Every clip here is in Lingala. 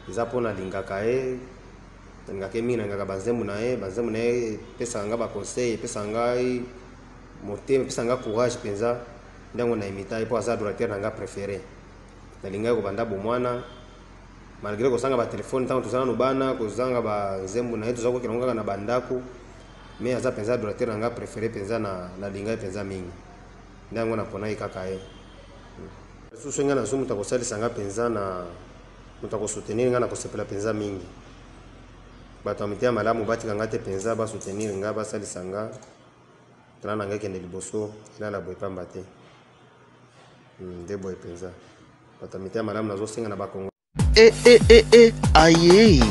eza pona lingaka ye lingaka mingi na ngaka banzembo na ye pesa nga ba conseil pesa ngai motema pesa nga courage penza ndango na imita ye po aza adorateur na nga préféré na linga ko banda bomwana malgré ko sanga ba telefone tango tozana no bana ko zanga ba nzembo na ye tozako kilonga na bandako mais aza penza adorateur na nga préféré penza na linga penza mingi ndango na pona ikaka ye susu nga na zo muta ko salisa nga penza na muta ko soutenir nga na ko sepela penza mingi bato amitia malamu batika nga te penza ba soutenir nga ba salisa nga tana na nga kende liboso ila la boy pamba te de boy penza bato amitia malamu na zo senga na bakongo aye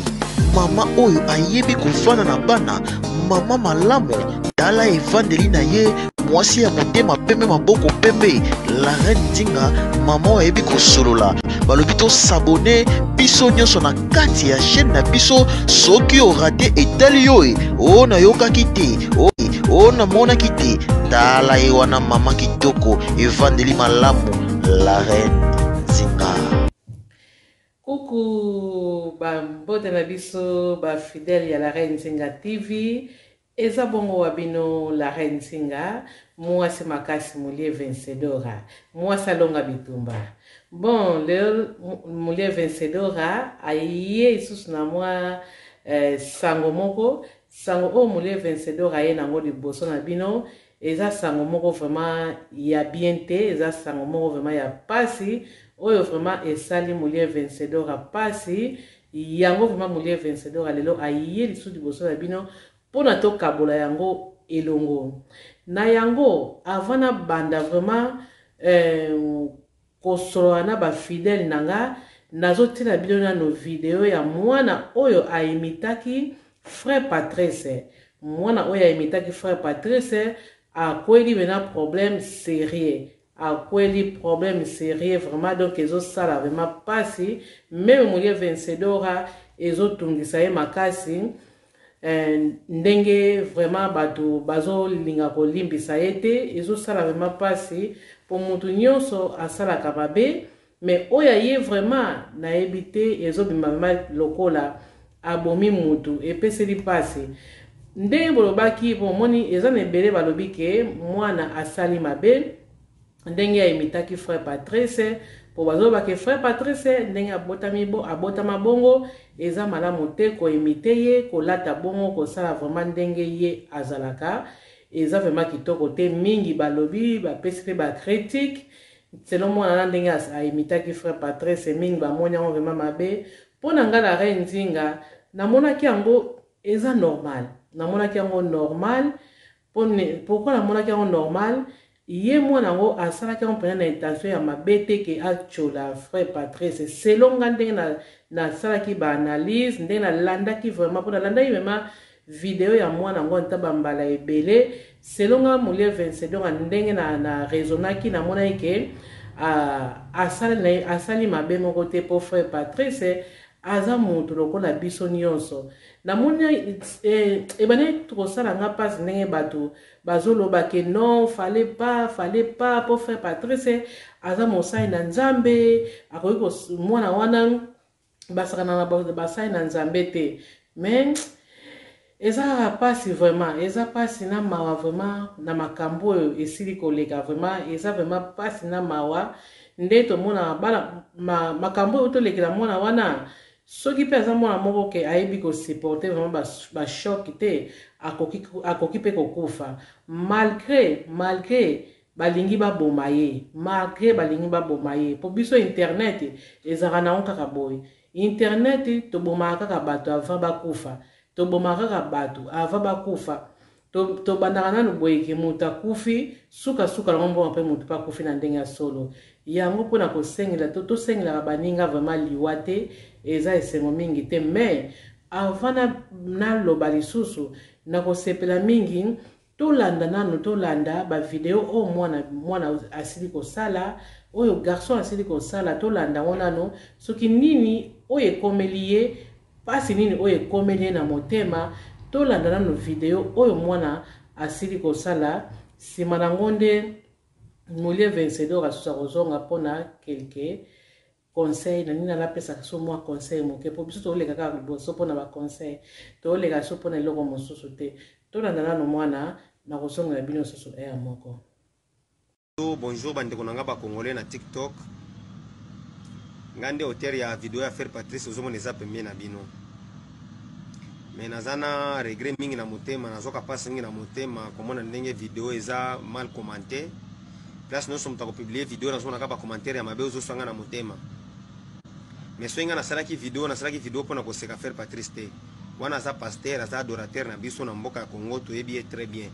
mama oyo ayebi kofana na bana mama malamu tala evandeli na ye mwasi ya motema pembe maboko pembe la reine Nzinga mama oyo ayebi kosolola balobi to s'abonner biso nyonso na kati ya chaîne na biso soki orate etali yo o nayokaki te o namonaki te tala ye wana mama kitoko evandeli malamu la reine Nzinga. Coucou, mbote na biso ba fidèle ya la reine Nzinga TV. Eza bongo wabino la reine Nzinga, mwasi makasi mulie vencedora, mwasi alonga bitumba. Bon, le mulie vencedora aye isusu na mwa sango moko, sango o mulie vencedora ye nango liboso na bino. Eza sango moko vraiment ya bien te, eza sango moko vraiment ya pasi. Oyo vraiment esali mulie vencedora pasi, yango vraiment mulie vencedora lelo aye lisusu liboso na bino. Pona to kabola yango elongo na yango avana banda vraiment kosolola na ba fidèle nanga nazotela bino na no video ya mwana oyo aimitaki frère Patrice mwana oyo aimitaki frère Patrice akweli bena problème sérieux akweli problème sérieux vraiment donc ezo sala vraiment pasi même mulie vencedora ezo tungisa ye makasi ndenge vraiment bato bazo linga ko limbisa ete ezo sala vraiment pasi pour mutu nyonso asalaka mabe mais oya ye vraiment na ebite ezo bimama lokola abomi mutu epeseli pasi ndenge bolobaki po moni eza na ebele balobi ke mwana asali mabe ndenge ya imitaki frère Patrice po bazoba ke frère Patrice ndenge abotama bongo eza malamu te ko imite ye ko lata bongo ko sala vraiment ndenge ye azalaka eza vraiment kitoko te mingi balobi ba pesi ba critique selon moi na ndenge a imitaki frère Patrice mingi ba monya vraiment mabe pona nga la reine Nzinga namonaki yango eza normal namonaki yango normal pourquoi namonaki yango normal ye mwana ngo asalaki yango mpena na intention ya mabe te ke achola frère Patrice selon nga ndenge na salaki ba analyse ndenge na landaki vraiment pona landaki vraiment video ya mwana ngo ntaba mbala ebele selon nga mulie vencedora ndenge na raisonnaki na mona ke asali mabe moko te po frère Patrice aza mutu lokola biso nyonso na mona ebane trosala nga pasi ndenge bato bazoloba ke non fallait pas pour frère Patrice aza mosai na nzambe akoki mwana wana basakana na basai na nzambe te mais eza pasi vraiment eza pasi na mawa vraiment na makambo oyo esili koleka vraiment eza vraiment pasi na mawa nde tomona bana makambo oyo tolekela mwana wana soki pe aza mwana moko ke ayebi kosupporte vraiment ba choc te akoki pe kokufa malgré balingi baboma ye malgré balingi baboma ye po biso internet ezaka nango kaka boye internet tobomaka kaka bato avant bakufa tobomaka kaka bato avant bakufa tobandaka nanu boye ke moto akufi suka nango mbongo mpe moto mpe akufi na ndenge ya solo yango mpona kosengela tosengelaka baninga vraiment liwa te eza esengo mingi te mais avant naloba lisusu nakosepela mingi tolanda bavideo oyo mwana asili kosala oyo garçon asili kosala tolanda ngo nano soki nini oyo ekomeli ye pasi nini oyo ekomeli ye na motema tolanda nano video oyo mwana asili kosala nsima nango nde mulie vencedor asusa kozonga mpona kelke conseil na nini alapesaka so mwa conseil moke mpo biso toleka kaka liboso mpona baconseil toleka so mpona eloko mosusu te tolanda nano mwana na kosongela bino susu eya moko. Bonjour bandeko na nga bakongolais na TikTok. Nga nde auteur ya video ya Frère Patrice ozomona eza pembeni na bino. Mais naza na regret mingi na motema, nazoka pasi mingi na motema komona ndenge video eza mal commenté. Place nyonso moto akopublie video nazomona kaka bacommentaire ya mabe ozoswanga na motema. Mais so nga nasalaki video mpona koseka Frère Patrice te. Wana aza pasteur, aza adorateur na biso na mboka ya Congo toyebi ye très bien.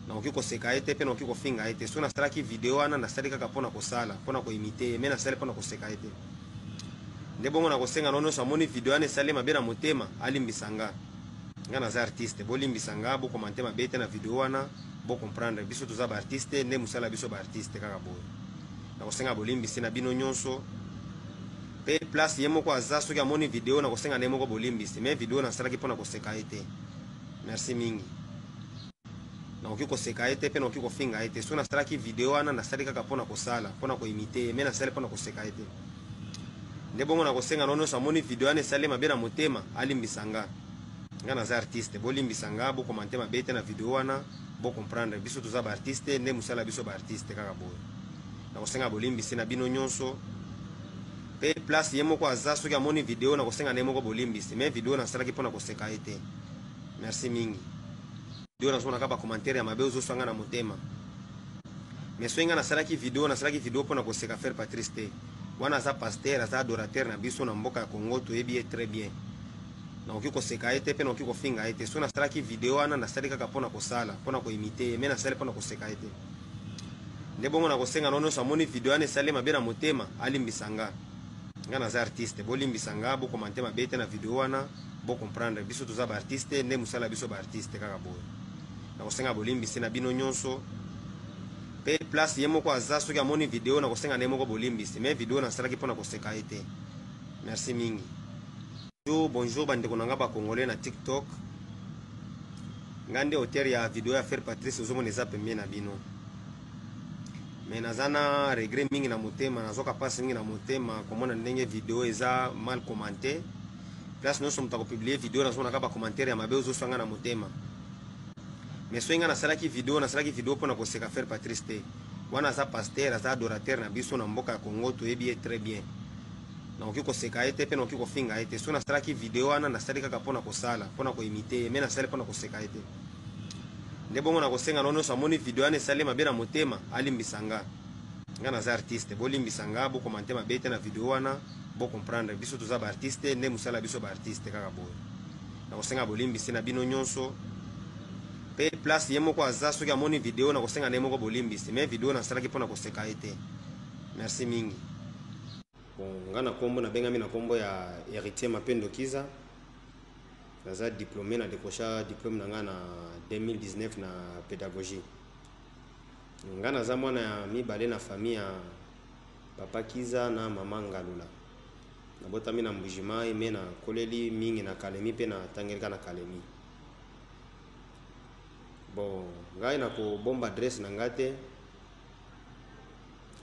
nakoki koseka ye te mpe nakoki kofinga ye te. So nasalaki video wana nasali kaka mpona kosala mpona koimite ye, me nasali mpona koseka ye te. Nde bongo nakosenga no nyonso amoni video wana esali mabe na motema alimbisa nga. Nga naza artiste, bolimbisa nga bokomante mabe te na video wana bocomprendre biso toza baartiste nde mosala biso baartiste kaka boye. Nakosenga bolimbisi na bino nyonso pe place ye moko aza soki amoni video nakosenga nde moko bolimbisi, me video nasalaki mpona koseka ye te. Merci mingi. nakoki koseka ye te mpe nakoki kofinga ye te. So nasalaki video wana nasali kaka mpona kosala mpona koimite ye, me nasali mpona koseka ye te. Nde bongo nakosenga no nyonso amoni video wana esali mabe na motema alimbisa nga. Nga naza artiste, bolimbisa nga bokomante mabe te na video wana bocomprendre biso toza baartiste nde mosala biso baartiste kaka boye. Nakosenga bolimbisi na bino nyonso pe place ye moko aza soki amoni video nakosenga nde moko bolimbisi, me video nasalaki mpona koseka ye te. Merci mingi. Video nazomona kaka bacommentaire ya mabe ozoswanga na motema. Mais so nga nasalaki video mpona koseka Frère Patrice te. Wana aza pasteur, aza adorateur na biso na mboka ya Congo toyebi ye très bien. Nakoki koseka ye te mpe nakoki kofinga ye te. So nasalaki video wana nasali kaka mpona kosala mpona koimite ye, me nasali mpona koseka ye te. Nde bongo nakosenga no nyonso amoni video wana esali mabe na motema alimbisa nga. Nga naza artiste, bolimbisa nga bokomante mabe te na video wana bocomprendre biso toza baartiste nde mosala biso baartiste kaka boye. Nakosenga bolimbisi na bino nyonso pe place ye moko aza soki amoni video nakosenga nde moko bolimbisi, me video nasalaki mpona koseka ye te. Merci mingi. Bonjour bandeko na nga bakongolais na TikTok. Nga nde auteur ya video ya Frère Patrice ozomona eza pembeni na bino. Mais naza na regret mingi na motema, nazoka pasi mingi na motema komona ndenge video eza mal commenté. Place nyonso moto akopublie video nazomona kaka bacommentaire ya mabe ozoswanga na motema. Mais so nga nasalaki video mpona koseka Frère Patrice te. Wana aza pasteur, aza adorateur na biso na mboka ya Congo toyebi ye très bien. Nakoki koseka ye te mpe nakoki kofinga ye te. So nasalaki video wana nasali kaka mpona kosala mpona koimite ye, me nasali mpona koseka ye te. Nde bongo nakosenga no nyonso amoni video wana esali mabe na motema alimbisa nga. Nga naza artiste, bolimbisa nga bokomante mabe te na video wana bocomprendre biso toza baartiste nde mosala biso baartiste kaka boye. Nakosenga bolimbisi na bino nyonso pe place ye moko aza soki amoni video nakosenga nde moko bolimbisi, me video nasalaki mpona koseka ye te. Merci mingi. Bon, nga na kombo nabengami na kombo ya Héritier Mapendo Kiza. Naza diplômé na décrocha diplôme na nga na 2019 na pédagogie. Nga naza mwana ya mibale na famille ya papa Kiza na mama Ngalula. Nabotami na Mbujimai me na koleli mingi na Kalemi pe na tangelika na Kalemi. Bon, ngai na ko bomba adresse na ngate.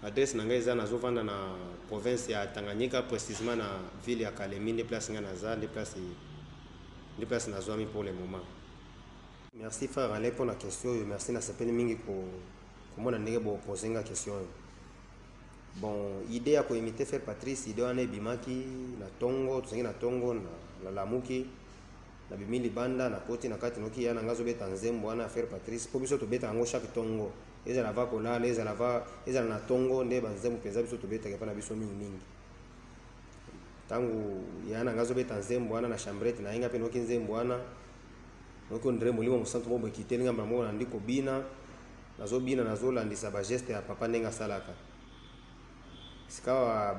Adresse na ngai eza nazovanda na province ya Tanganyika, précisément na ville ya Kalemi, nde place nga naza, nde place nazwami pour le moment. Merci frère Ale pour la question, merci na sepeli mingi komona ndenge bo poser nga question. Bon, idée ya koimite Frère Patrice, idée wana ebimaki na tongo, tozangi na tongo na lamuki. Na bimili banda na koti na kati noki yana ngazo beta nzembo wana Frère Patrice po biso to beta ngo chaque tongo. Eza la va kolala, eza na tongo nde banzembo penza biso to beta ke pana biso mingi. Tangu yana ngazo beta nzembo wana na chambrette na inga pe noki nzembo wana. Noki ndre molimo musantu mo bekiteli ngamba mo na ndiko bina. Nazo bina nazo landisa ba geste ya papa ndenga salaka. Sikawa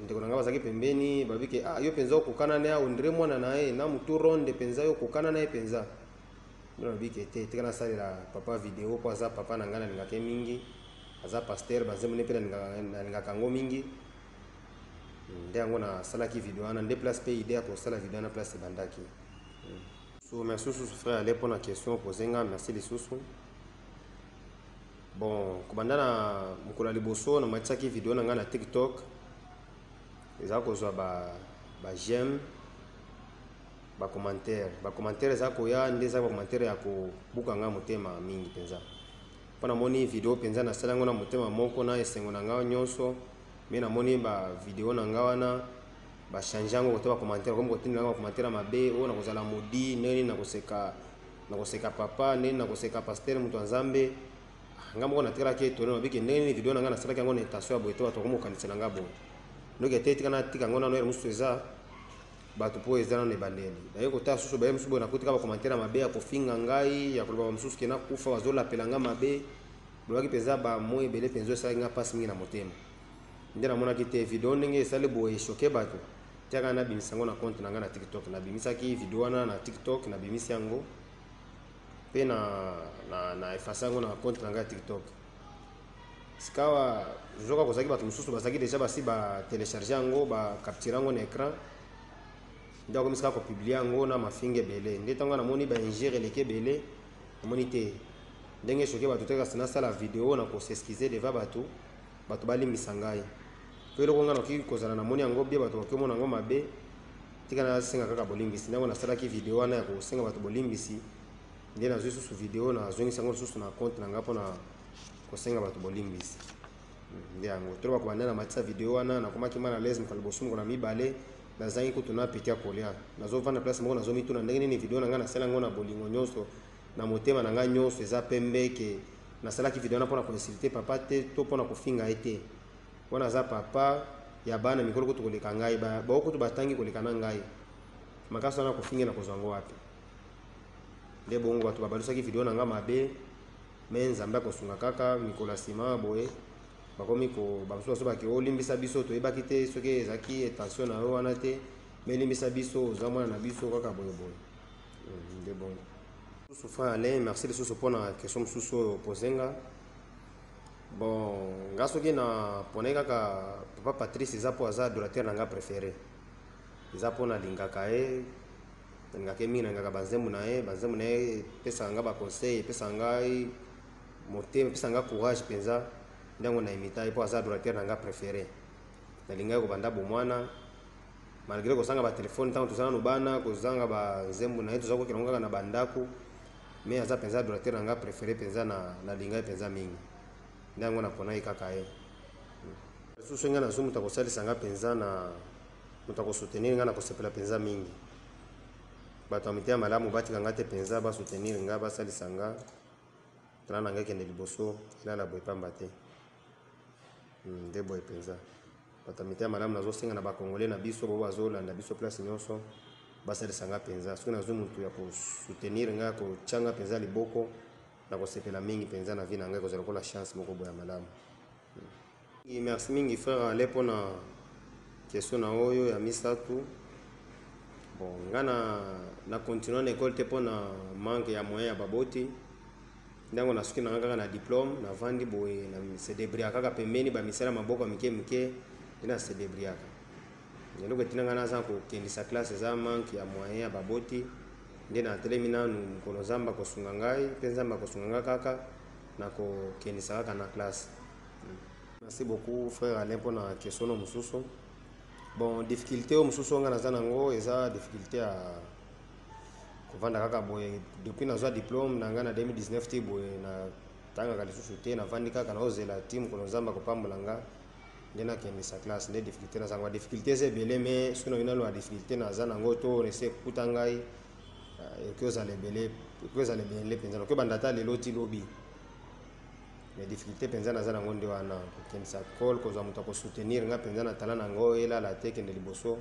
ndeko nanga bazaki pembeni babike yo penza okukana na ondre mwana nae na mutu ronde penza yo kokana nae penza ndo babike te tikana salela papa video kwa za papa na ngana ningake mingi aza pasteur bazemune pena ningaka ngo mingi nde yango na salaki video wana nde place pe idée ko sala video na place bandaki. So merci frère Ale pour la question posée nga, merci les sous. Bon, kubanda na mukula liboso na matchaki video na nga na TikTok. eza kozwa ba j'aime, ba commentaire eza koya nde eza ba commentaire ya kobuka nga motema mingi penza. Mpona moni video penza na sala ngo na motema moko na esengo na nga nyonso, mais na moni ba video na nga wana ba changer ngo kote ba commentaire comme kotinda nga ba commentaire mabe o na kozala modi neni na koseka papa neni na koseka pasteur mutu nzambe. Nga moko na tikala ke tono biki neni video na nga na sala kango na intention ya boye to bato ko mo kanisa nga bo. Donc ete tika na tika ngo na no musu eza bato po eza na ebandeli. Dayo kota susu ba musu bo na kotika ba commentaire mabe ya kofinga ngai ya koloba mususu ke na kufa bazola pelanga mabe. Bolaki penza ba mo ebele penzo esa nga passe mingi na motema. Nde na mona ki te video ndenge esale boye choquer bato. Tiaka na bimisa ngo na compte na nga na TikTok na bimisa ki video wana na TikTok na bimisa yango. Pe na efasa ngo na compte na nga TikTok. Sikawa joka kozaki bato mususu basaki déjà basi ba télécharger yango ba capturer yango na écran. Nda ko misaka ko publier yango na mafinge belé. Nde tanga na moni ba ingérer leke belé. Na moni te ndenge choquer bato teka sana sala vidéo na ko s'excuser devant bato bali misangai. Pe loko nga na ki kozala na moni yango bie bato ko mona yango mabe. Tika na senga kaka bolimbisi. Ndango na sala ki vidéo wana ya ko senga bato bolimbisi. Nde na zusu video na zongisa ngo susu na compte na nga pona kosenga bato bolimbisi. Nde yango troba ko bandana matisa video wana na komaki mana lez mukalibosumu ko na mibale na zangi kutuna pitia kolia nazo vana place moko nazo mituna ndenge nini video na nga na sala ngo na bolingo nyonso na motema na nga nyonso eza pembe ke na sala ki video na pona ko insulter papa te to pona kofinga ete wana za papa ya bana mikolo kutu koleka ngai ba okutu batangi koleka na ngai makaso na kofinga na kozwango wapi. Nde bongo bato babalusaki video na nga mabe me nzambe akosunga kaka mikolo sima boye bakomi ko bamusu baki olimbisa biso toyebaki te soki ezaki attention na yo wana te me limbisa biso oza mwana na biso kaka boye boye. Nde bongo susu fa ale merci lisusu mpona question mosusu oyo posenga. Bon nga soki na ponai kaka papa Patrice eza po aza adorateur na nga préféré eza po nalingaka ye nalingaka mingi nalingaka banzembo na ye epesaka nga baconseil epesaka ngai motema epesaka nga courage mpenza ndango na imita ye po aza adorateur na nga préféré. Nalingai kobanda bomwana malgré kozanga batelefone ntango tozala no bana kozanga banzembo na ye toza kokela ngo kaka na bandako me aza mpenza adorateur na nga préféré mpenza nalingai mpenza mingi ndango napona ye kaka ye. Susu nga nazo mutu akosalisa nga mpenza na mutu akosoutenir nga na kosepela mpenza mingi. Bato ya mitema malamu batika nga te mpenza basoutenir nga basalisa nga tala na ngai kende liboso elala boye pamba te. Nde boye mpenza bato ya mitema malamu nazosenga na bakongole na biso bo bazolanda biso place nyonso basalisa nga mpenza soki nazo mutu ya kosoutenir nga kotya nga mpenza liboko na kosepela mingi mpenza na vie na ngai kozala lokola chance moko boya malamu. Merci mingi frère ale mpona question na oyo ya misatu. Bon nga na continue na école te mpona manque ya moyen ya baboti ndango nasuki na nga kaka na diplôme navandi boye na sedebriaka kaka pembeni bamisala maboko ya mike mike nde na sedebriaka. Eloko etina nga naza kokendisa classe eza manque ya moyen ya baboti nde na telemi nanu mokolo nzambe akosunga ngai mpe nzambe akosunga nga kaka na kokendisa kaka na classe. Merci beaucoup frère Alain mpona question no mosusu. Bon difficulté oyo mosusu oyo nga naza nango eza difficulté ya kovanda kaka boye depuis nazwa diplôme na nga na 2019 te boye na tangaka lisusu te navandi kaka naozela ti mokolo nzambe akopambola nga nde nakendisa classe nde difficulté naza yango. Difficulté eza ebele me soki na oyina loa difficulté naza nango to nese ekuta ngai ekoki ozala ebele mpenza noki obanda ata lelo ti lobi mais difficulté mpenza naza nango nde wana kokendisa cole kozwa moto akosoutenir nga mpenza na tala nango elala te kende liboso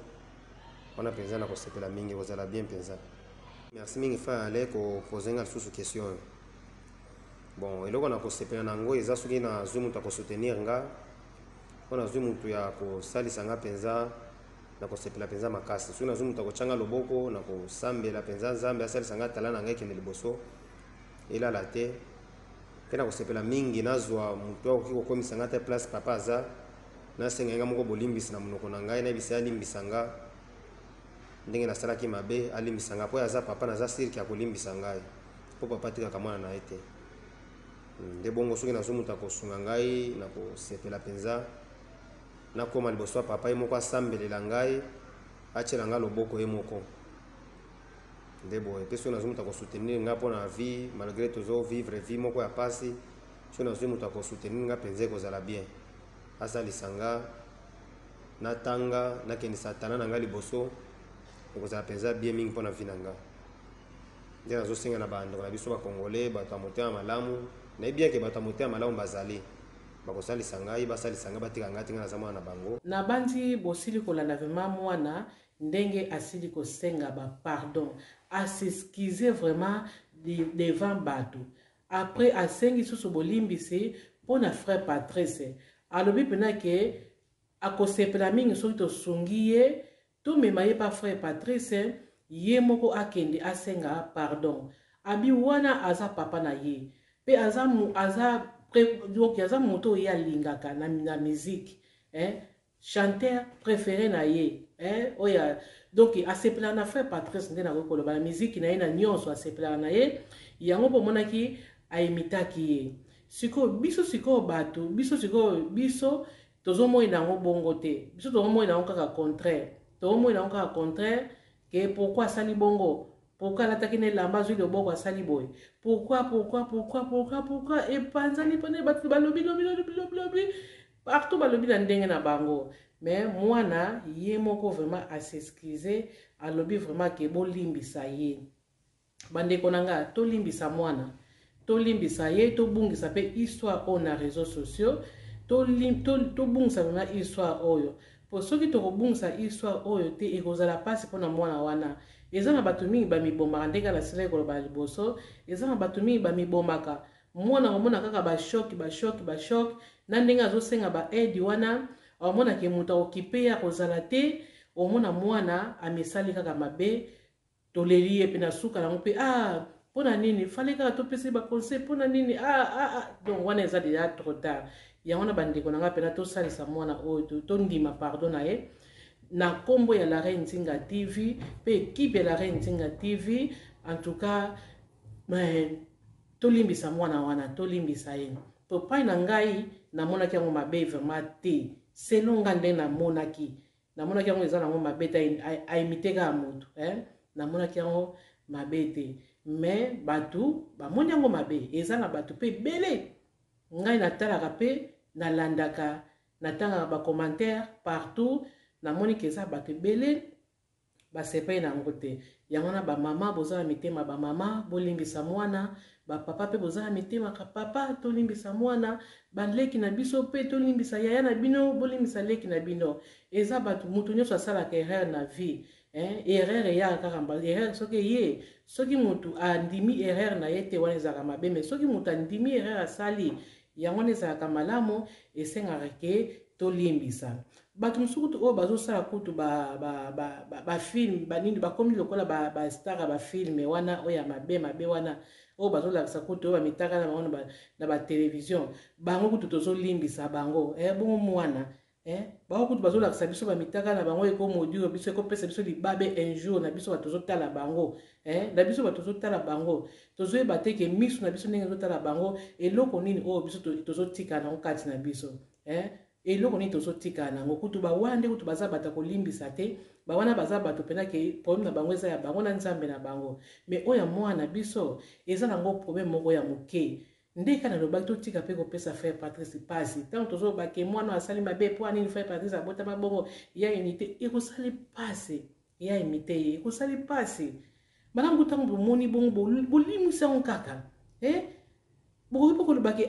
wana mpenza na kosepela mingi kozala bien mpenza. Merci mingi frère ale kopose nga lisusu question oyo. Bon eloko na kosepela nango eza soki nazwi moto akosoutenir nga mpo nazwi motu ya kosalisa nga mpenza na kosepela mpenza makasi. Soki nazwi moto akotyanga loboko na kosambela mpenza nzambe asalisa nga tala na ngai kende liboso elala te mpe na kosepela mingi nazwa motu akoki kokomisa nga te place papa aza nasenga nga moko bolimbisi na monoko na ngai nayebisa alimbisa nga ndenge nasalaki mabe alimbisa nga po aza papa naza sirki akolimbisa ngai po papa tikaka mwana na ye te. Nde bongo soki nazwa moto akosunga ngai na kosepela mpenza nakoma liboso ya papa ye moko asambelela ngai atiela ngai loboko ye moko nde boye mpe soki nazwi moto akosoutenir ngai mpo na vie malgré tozovivre vie moko ya pasi soki nazwi moto akosoutenir ngai mpenza ekozala bien asalisa nga natanga nakendisa tala na ngai liboso ekozala mpenza bien mingi mpo na vie na nga nde nazosenga na bandeko na biso bakongole bato ya motema malamu nayebi bien ke bato ya motema malamu bazali bakosalisa ngai basalisa ngai batika ngai tinga naza mwana na bango na bandi bosili kolanda vraimen mwana ndenge asili kosenga pardon asexcuse vraiment devant bato après asengi susu bolimbisi mpo na frère Patrice alobi mpena ke akosepela mingi soki tosungi ye tomema ye pa frère Patrice ye moko akende asenga pardon abi wana aza papa na ye pe aza moto oyo alingaka na musique chanteur préféré na ye oya donc asepela na frère Patrice nde nakoki koloba na musique na ye na nyonso asepelaka na ye yango mpo omonaki ayimitaki ye sikoyo biso tozomoyena yango bongo te biso tozomoyena yango kaka contraire ke pourquoi asali bongo pourquoi alataki na elamba azwi loboko asali boye pourquoi epanzani mpona bato balobi partout balobi na ndenge na bango mais mwana ye moko vraiment asexcuse alobi vraiment ke bolimbisa ye bandeko na nga tolimbisa mwana tolimbisa ye tobungisa mpe histoire oyo na réseaux sociaux tobungisa vraiment histoire oyo po soki tokobungisa histoire oyo te ekozala mpasi mpona mwana wana eza na bato mingi bamibombaka ndenge nasila koloba liboso eza na bato mingi bamibombaka mwana omona kaka bashock na ndenge azosenga baedi wana omonake moto aokipe ya kozala te omona mwana amesali kaka mabe toleli ye mpe na suka nango mpe mpona nini fale kaka topesa baconseil mpona nini donc wana eza deja trop tard yango na bandeko na nga mpena tosalisa mwana oyo tondima pardon na ye na kombo ya la Reine Nzinga TV pe ekipe ya la Reine Nzinga TV en tout cas tolimbisa mwana wana tolimbisa ye po pai na ngai namonaki yango mabe vraiment te selon nga ndenge namonaki yango eza nango mabe te aimite kaka moto namonaki yango mabe te mais bato bamoni yango mabe eza na bato mpe ebele ngai natalaka mpe nalandaka natangaka bacommentaire partout namoni ke eza bato ebele basepeli nango te yango na bamama boza na mitema bamama bolimbisa mwana bapapa mpe boza na mitema ka papa tolimbisa mwana baleki na biso mpe tolimbisa yaya na bino bolimbisa leki na bino eza bato moto nyonso asalaka erreur na vie erreur eyaka kaka erreur soki moto andimi erreur na ye te wana ezalaka mabe mais soki moto andimi erreur asali yango wana ezalaka malamu esengaka ke tolimbisa bato mosuku oyo bazosala kutu bafilme banini bakomi lokola bastar ya bafilme wana oyo ya mabe wana oyo bazolakisa kutu oyo bamitaka na bango na batelevizio bango kutu tozolimbisa bango bongo mwana bango kutu bazolakisa biso bamitaka na bango ekomodiro biso ekopesa biso libabe un jour na biso bato tozotala bango na biso bato tozotala bango tozoyeba te ke miso na biso ndenge tozotala bango eloko nini oyo biso tozotika nango kati na biso eloko nini tozotika nango kutu bawana nde kutu baza bato kolimbisa te bawana baza bato mpena ke problème na bango eza ya bango na nzambe na bango mais oyo ya mwana biso eza nango problème moko ya moke nde kana lobaki totika mpe kopesa frère Patrice pasi ntango tozobake mwana asali mabe mpo anini frère Patrice abotama bongo ya unité ekosali pasi ya imite ye ekosali pasi malamu ntango bomoni bongo bolimwisa yango kaka bokoki mpo kolobaki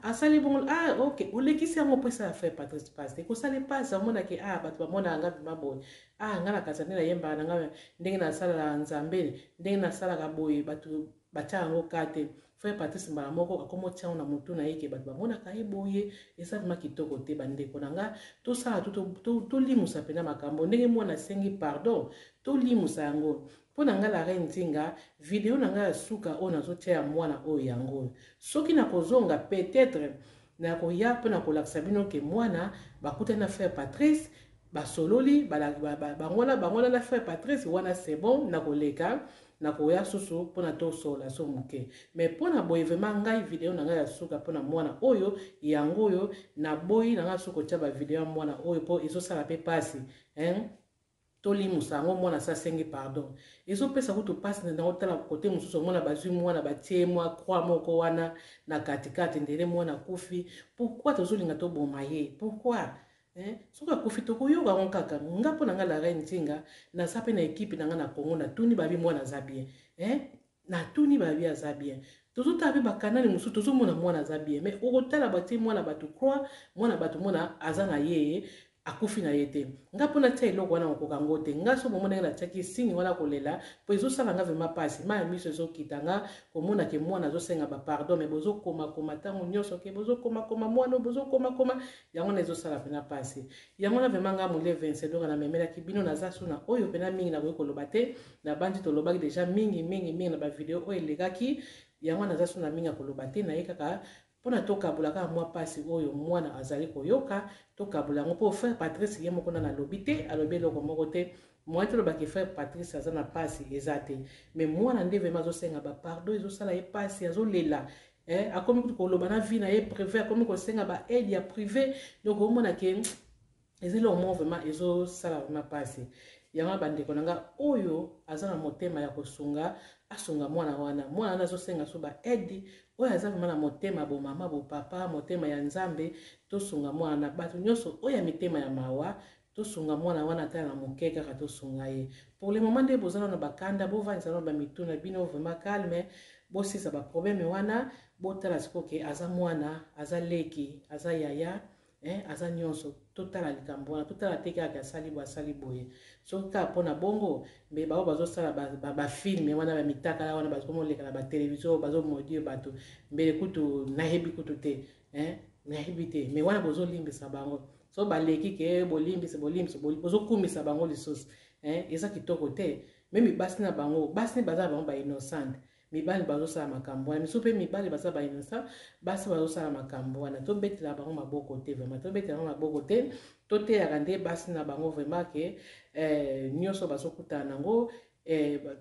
asali bongo ok olekisi yango mpo esala frère Patrice pasi ekosali pasi amonaki bato bamonaka nga mpema boye nga na kasa nde nayembaka na nga ndenge nasalaka nzambe ndenge nasalaka boye bato batia yango kate frère Patrice mbala moko akomotia yango na motu na ye ke bato bamonaka ye boye eza vraimen kitoko te bandeko na nga tosala tolimusa mpena makambo ndenge mwana asengi pardon tolimusa yango mpo na nga la Reine Nzinga video na nga ya suka oyo nazotia ya mwana oyo yango soki nakozonga peut-être nakoya mpo na kolakisa bino ke mwana bakutani na frère Patrice basololi bangola na frère Patrice wana c'est bon na koleka na koya susu pona to sola so muke mais pona boye vraiment ngai vidéo na ngai ya suka pona mwana oyo yango oyo na boyi na nga suko tia ba vidéo mwana oyo po ezosala pe pasi hein toli musango mwana sa sengi pardon ezopesa kutu pasi na otala kote mususu mwana bazwi mwana batie mwa croix moko wana na katikati ndele mwana kufi pourquoi tozolinga to boma ye pourquoi soki akufi tokoyoka ngo kaka nga mpo na nga la reine Nzinga naza mpe na ekipe na nga na Congo natuni babi mwana aza bien natuni babi aza bien tozotala mpe bakanali mosusu tozomona mwana aza bien mais okotala batie mwana bato croix mwana bato mona aza na ye akufi na ye te nga mpona tia eloko wana okoka ngo te nga so bomona nga natiaki signe wana kolela mpo ezosala nga vraimen mpasi ma ya miso ezokita nga komona ke mwana azosenga bapardon me bozokomakoma ntango nyonso ke bozokomakoma mwana bozokomakoma yango na ezosala mpena mpasi yango na vraimen nga mole 27 donc namemelaki bino naza so na oyo mpena mingi nakoki koloba te na bandi tolobaki deja mingi na bavideo oyo elekaki yango naza so na mingi ya koloba te naye kaka pona tokabula kaka mwa pasi oyo mwana azali koyoka tokabula yango mpo frère Patrice ye moko na lobi te alobi eloko moko te mwa tolobaki frère Patrice aza na pasi eza te mais mwana nde vraimen azosenga bapardon ezosala ye pasi azolela akomi kutu koloba na vie na ye privé akomi kosenga baaide ya privé donc omona ke ezali omo vraimen ezosala vraimen pasi yango bandeko na nga oyo aza na motema ya kosunga asunga mwana wana azosenga so baaide oyo aza vraimen na motema bomama bopapa motema ya nzambe tosunga mwana bato nyonso oyo ya mitema ya mawa tosunga mwana wana ata na moke kaka tosunga ye pour le moment nde bozala na bakanda bovandisa na bamituna bino vraimen calme bosisa baproblème wana botala sikoyo ke aza mwana aza leki aza yaya aza nyonso totala likambo wana totala te kaka asali boye soki kaka mpona bongo mbe bao bazosala bafilme wana bamitakala wana bazomoleka na batelevizio bazomodie bato mbele kutu nayebi kutu te nayebi te me wana bozolimbisa bango so baleki ke bolimbisa bozokumisa bango lisusu eza kitoko te me mibasi na bango basi baza bango bainnocente mibali bazosala makambo wana misu mpe mibali baza bainnocent basi bazosala makambo wana tobetela bango maboko te vraimen tobetela bango maboko te toteyaka nde basi na bango vraimen ke nyonso bazokutana nango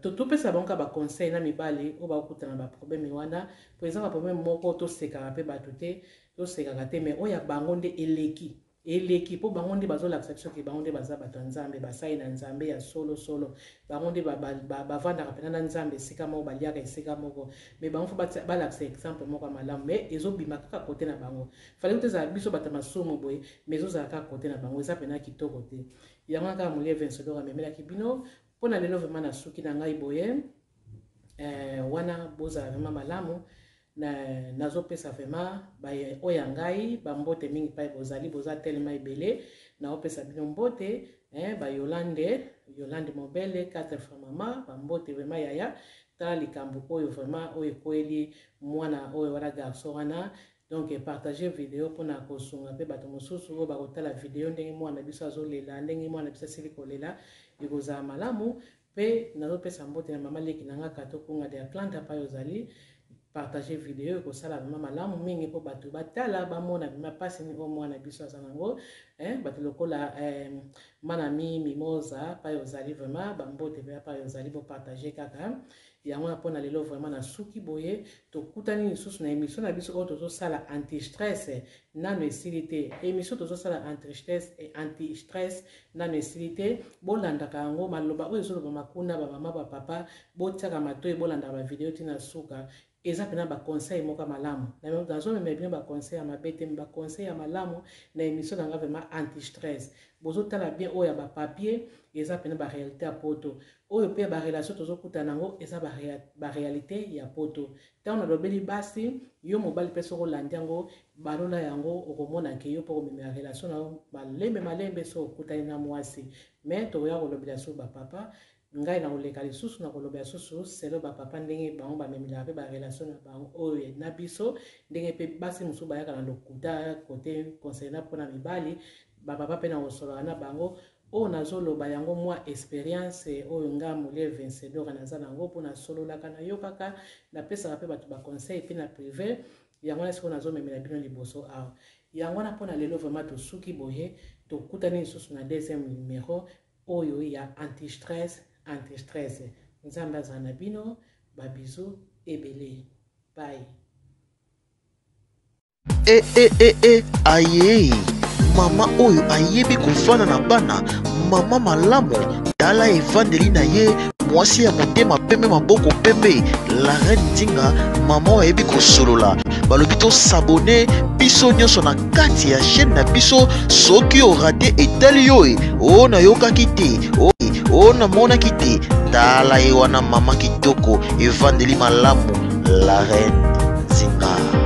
topesa bango ka baconseil na mibali oyo bakokutana na baproblème wana po eza baproblème moko tosekaka mpe bato te tosekaka te mais oyo ya bango nde eleki mpo bango nde bazolakisa biso ke bango nde baza bato ya nzambe basali na nzambe ya solo bango nde bavandaka mpena na nzambe esika moko baliaka esika moko me bango fo balakisa exemple moko ya malamu me ezobima kaka kote na bango fali kote ezala biso bato ya masumu boye me ezozala kaka kote na bango eza mpena kitoko te yango kaka molie Vincent amemelaki bino mpona lelo vraimen na suki na ngai boye wana bozala vraimen malamu nazopesa vraimen oyo ya ngai bambote mingi mpai boza telema ebele naopesa bino mbote Yolande Mobele 4 fois mama bambote vraimen yaya tala likambo oyo vraimen oyo ekweli mwana oyo wana garçon wana donc partager vidéo mpona kosunga mpe bato mosusu oyo bakotala vidéo ndenge mwana biso azolela ndenge mwana biso asili kolela ekozala malamu mpe nazopesa mbote na mama leki na nga katokunga de Atlanta mpai ozali partager vidéo ekosala vraimen malamu mingi mpo bato batala bamona vraimen mpasi oyo mwana biso aza nango bato lokola manami mimoza mpai ozali vraimen bambote mpai ozali bopartage kaka yango na mpona lelo vraimen na suki boye tokutani lisusu na émission na biso oyo tozosala anti-stress nano esili te émission tozosala anti-stress nano esili te bolandaka yango maloba oyo ezoloba makuna bamama bapapa botiaka matoyi bolandaka bavideo ntina suka eza mpena baconseil moko malamu nazomema bino baconseil ya mabe te baconseil ya malamu na émission na nga vraimen anti-stress bozotala bien oyo ya bapapier eza mpena baréalité ya poto oyo mpe barelation tozokutana yango eza baréalité ya poto ntango nalobeli basi yo mobali mpe soko olandi yango balola yango okomona ke yo mpo komemela relation na malembe so okutani na mwasi mais tokoya kolobela so bapapa ngai na koleka lisusu na kolobela susu selo bapapa ndenge bango bamemelaka mpe barelation na bango oyo na biso ndenge mpe basi mosusu bayaka na lokuta kote concernant mpona mibali bapapa mpe na kosolaka na bango oyo nazoloba yango mwa expérience oyo nga molie vencedor naza nango mpo nasololaka nayokaka napesaka mpe bato baconseil mpe na privé yango na sikoyo nazomemela bino liboso awa yango wana mpona lelo vraimen tosuki boye tokutani lisusu na deuxième numéro oyo ya anti-stress nzambe azala na bino babizu ebele bye. Aye mama oyo ayebi kofana na bana mama malamu tala evandeli na ye mwasi ya motema pembe maboko pembe la reine Nzinga mama oyo ayebi kosolola balobi tosabone biso nyonso na kati ya chaîne na biso soki orate etali yo o nayokaki te o namonaki te tala ye wana mama kitoko evandeli malamu la reine Nzinga.